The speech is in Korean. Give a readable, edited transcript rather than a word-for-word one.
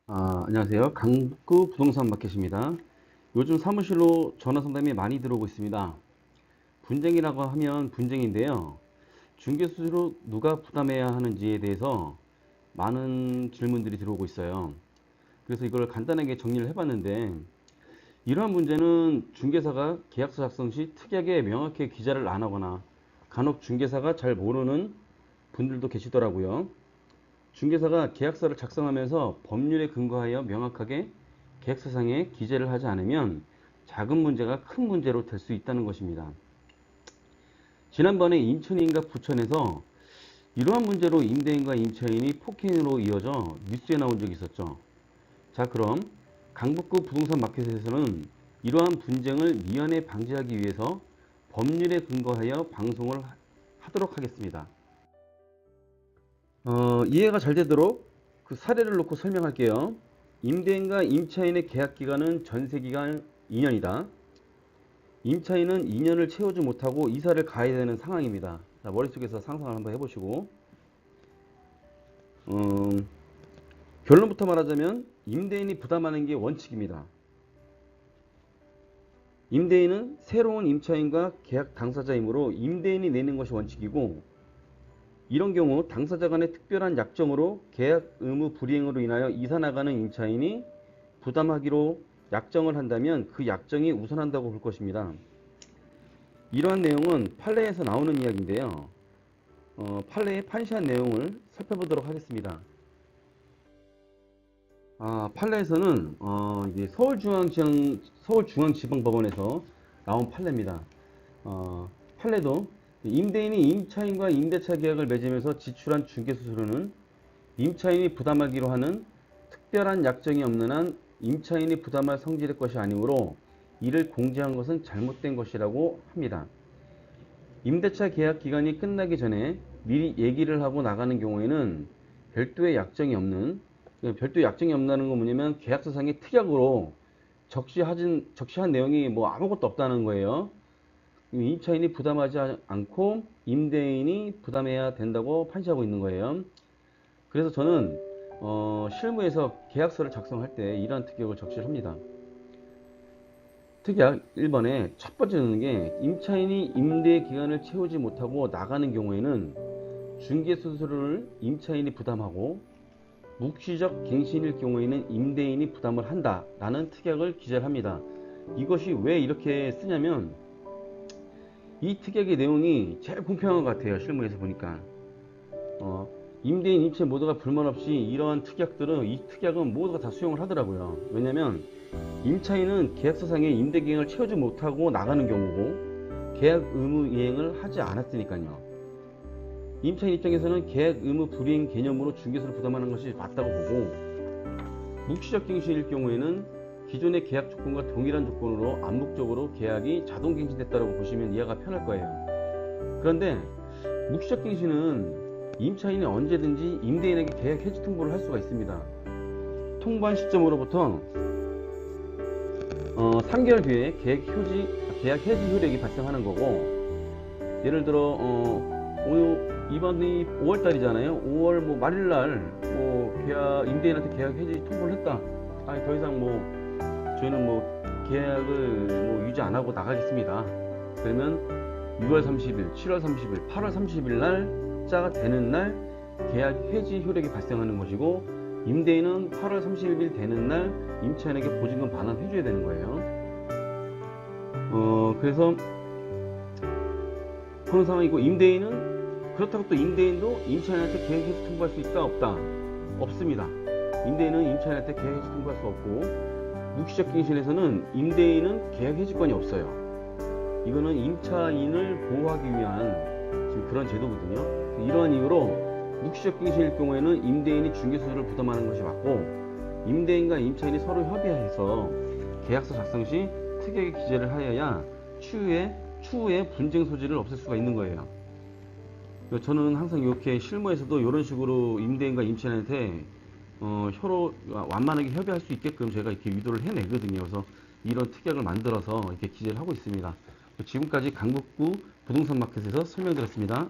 안녕하세요. 강북구 부동산 마켓입니다. 요즘 사무실로 전화 상담이 많이 들어오고 있습니다. 분쟁이라고 하면 분쟁인데요. 중개수수료 누가 부담해야 하는지에 대해서 많은 질문들이 들어오고 있어요. 그래서 이걸 간단하게 정리를 해봤는데, 이러한 문제는 중개사가 계약서 작성 시 특이하게 명확히 기재를 안 하거나 간혹 중개사가 잘 모르는 분들도 계시더라고요. 중개사가 계약서를 작성하면서 법률에 근거하여 명확하게 계약서상에 기재를 하지 않으면 작은 문제가 큰 문제로 될 수 있다는 것입니다. 지난번에 인천인가 부천에서 이러한 문제로 임대인과 임차인이 폭행으로 이어져 뉴스에 나온 적이 있었죠. 자, 그럼 강북구 부동산 마켓에서는 이러한 분쟁을 미연에 방지하기 위해서 법률에 근거하여 방송을 하도록 하겠습니다. 이해가 잘 되도록 그 사례를 놓고 설명할게요. 임대인과 임차인의 계약 기간은 전세 기간 2년이다. 임차인은 2년을 채우지 못하고 이사를 가야 되는 상황입니다. 자, 머릿속에서 상상을 한번 해보시고, 결론부터 말하자면 임대인이 부담하는 게 원칙입니다. 임대인은 새로운 임차인과 계약 당사자이므로 임대인이 내는 것이 원칙이고, 이런 경우 당사자 간의 특별한 약정으로 계약 의무 불이행으로 인하여 이사 나가는 임차인이 부담하기로 약정을 한다면 그 약정이 우선한다고 볼 것입니다. 이러한 내용은 판례에서 나오는 이야기인데요. 판례의 판시한 내용을 살펴보도록 하겠습니다. 판례에서는 이게 서울중앙지방법원에서 나온 판례입니다. 판례도 임대인이 임차인과 임대차 계약을 맺으면서 지출한 중개수수료는 임차인이 부담하기로 하는 특별한 약정이 없는 한 임차인이 부담할 성질의 것이 아니므로 이를 공제한 것은 잘못된 것이라고 합니다. 임대차 계약 기간이 끝나기 전에 미리 얘기를 하고 나가는 경우에는 별도의 약정이 없는, 별도의 약정이 없다는 건 뭐냐면 계약서상의 특약으로 적시한 내용이 뭐 아무것도 없다는 거예요. 임차인이 부담하지 않고 임대인이 부담해야 된다고 판시하고 있는 거예요. 그래서 저는 실무에서 계약서를 작성할 때 이러한 특약을 적시를 합니다. 특약 1번에 첫 번째 넣는 게 임차인이 임대 기간을 채우지 못하고 나가는 경우에는 중개수수료를 임차인이 부담하고 묵시적 갱신일 경우에는 임대인이 부담을 한다 라는 특약을 기재를 합니다. 이것이 왜 이렇게 쓰냐면 이 특약의 내용이 제일 공평한 것 같아요. 실무에서 보니까 임대인 임차인 모두가 불만 없이 이러한 특약들은 이 특약은 모두가 다 수용을 하더라고요. 왜냐면 임차인은 계약서상의 임대기간을 채우지 못하고 나가는 경우고 계약 의무 이행을 하지 않았으니까요. 임차인 입장에서는 계약 의무 불이행 개념으로 중개수를 부담하는 것이 맞다고 보고 묵시적 갱신일 경우에는 기존의 계약 조건과 동일한 조건으로 암묵적으로 계약이 자동 갱신됐다고 보시면 이해가 편할 거예요. 그런데 묵시적 갱신은 임차인이 언제든지 임대인에게 계약 해지 통보를 할 수가 있습니다. 통보한 시점으로부터 3개월 뒤에 계약 해지 효력이 발생하는 거고, 예를 들어 이번이 5월달이잖아요. 5월 뭐 말일날 임대인한테 계약 해지 통보를 했다. 더 이상 저희는 계약을 유지 안 하고 나가겠습니다. 그러면 6월 30일, 7월 30일, 8월 30일 날짜가 되는 날 계약 해지 효력이 발생하는 것이고, 임대인은 8월 30일 되는 날 임차인에게 보증금 반환해 줘야 되는 거예요. 그래서 그런 상황이고, 그렇다고 또 임대인도 임차인한테 계약 해지 통보할 수 있다 없다? 없습니다. 임대인은 임차인한테 계약 해지 통보할 수 없고, 묵시적 갱신에서는 임대인은 계약 해지권이 없어요. 이거는 임차인을 보호하기 위한 지금 그런 제도거든요. 이러한 이유로 묵시적 갱신일 경우에는 임대인이 중개수수료를 부담하는 것이 맞고, 임대인과 임차인이 서로 협의해서 계약서 작성 시 특약의 기재를 하여야 추후에 분쟁 소지를 없앨 수가 있는 거예요. 저는 항상 이렇게 실무에서도 이런 식으로 임대인과 임차인한테 서로 완만하게 협의할 수 있게끔 제가 이렇게 유도를 해내거든요. 그래서 이런 특약을 만들어서 이렇게 기재를 하고 있습니다. 지금까지 강북구 부동산 마켓에서 설명드렸습니다.